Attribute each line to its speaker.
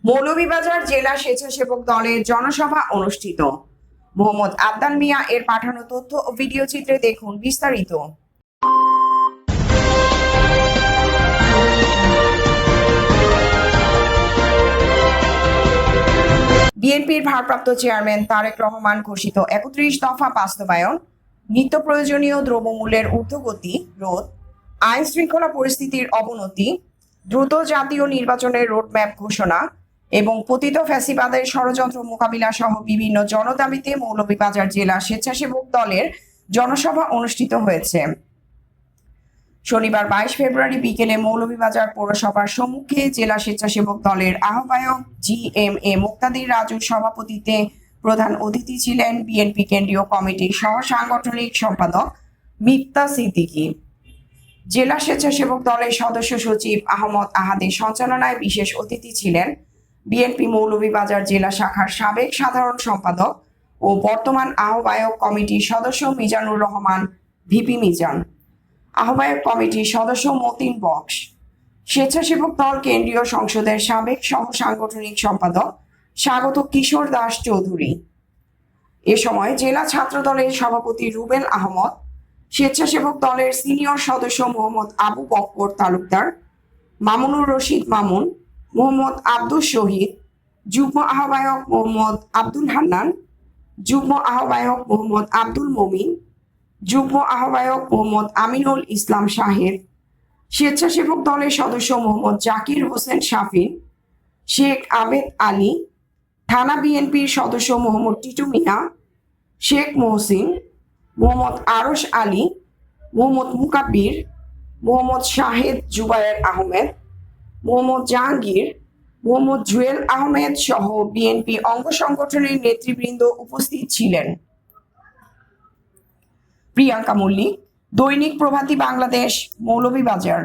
Speaker 1: মৌলভীবাজার জেলা স্বেচ্ছাসেবক দলের জনসভা অনুষ্ঠিত। মোহাম্মদ আবদাল মিয়া এর পাঠানো তথ্য ও ভিডিও চিত্রে দেখুন বিস্তারিত। বিএনপির ভারপ্রাপ্ত চেয়ারম্যান তারেক রহমান ঘোষিত ৩১ দফা বাস্তবায়ন, নিত্য প্রয়োজনীয় দ্রব্যমূল্যের ঊর্ধ্বগতি রোধ, আইন শৃঙ্খলা পরিস্থিতির অবনতি, দ্রুত জাতীয় নির্বাচনের রোডম্যাপ ঘোষণা এবং পতিত ফ্যাসিবাদের ষড়যন্ত্র মোকাবিলা সহ বিভিন্ন জনদাবিতে মৌলভীবাজার জেলা স্বেচ্ছাসেবক দলের জনসভা অনুষ্ঠিত হয়েছে। শনিবার ২২ ফেব্রুয়ারি বিকেলে মৌলভীবাজার পৌরসভার সম্মুখে জেলা স্বেচ্ছাসেবক দলের আহ্বায়ক GMA মুক্তাদির রাজুর সভাপতিত্বে প্রধান অতিথি ছিলেন বিএনপি কেন্দ্রীয় কমিটির সহ সাংগঠনিক সম্পাদক মিফতা সিদ্দিকী। জেলা স্বেচ্ছাসেবক দলের সদস্য সচিব আহমদ আহাদের সঞ্চালনায় বিশেষ অতিথি ছিলেন বিএনপি মৌলভীবাজার জেলা শাখার সাবেক সাধারণ সম্পাদক ও বর্তমান আহ্বায়ক কমিটির সদস্য মিজানুর রহমান ভিপি মিজান, আহ্বায়ক কমিটির সদস্য মতিন বক্স, স্বেচ্ছাসেবক দল কেন্দ্রীয় সংসদের সাবেক সহ সাংগঠনিক সম্পাদক স্বাগত কিশোর দাস চৌধুরী। এ সময় জেলা ছাত্র দলের সভাপতি রুবেল আহমদ, স্বেচ্ছাসেবক দলের সিনিয়র সদস্য মোহাম্মদ আবু বক্কর তালুকদার, মামুনুর রশিদ মামুন, মোহাম্মদ আব্দুল শহীদ, যুগ্ম আহ্বায়ক মোহাম্মদ আব্দুল হান্নান, যুগ্ম আহ্বায়ক মোহাম্মদ আব্দুল মমিন, যুগ্ম আহ্বায়ক মোহাম্মদ আমিনুল ইসলাম শাহেদ, স্বেচ্ছাসেবক দলের সদস্য মোহাম্মদ জাকির হোসেন শাফিন, শেখ আবেদ আলী, থানা বিএনপির সদস্য মোহাম্মদ টিটু মিয়া, শেখ মহসিন, মোহাম্মদ আরশ আলী, মোহাম্মদ মুকাব্বির, মোহাম্মদ শাহেদ জুবায়ের আহমেদ, মোহাম্মদ জাহাঙ্গীর, মোহাম্মদ জুয়েল আহমেদ সহ বিএনপি অঙ্গ সংগঠনের নেতৃবৃন্দ উপস্থিত ছিলেন। প্রিয়াঙ্কা মল্লিক, দৈনিক প্রভাতী বাংলাদেশ, মৌলভীবাজার।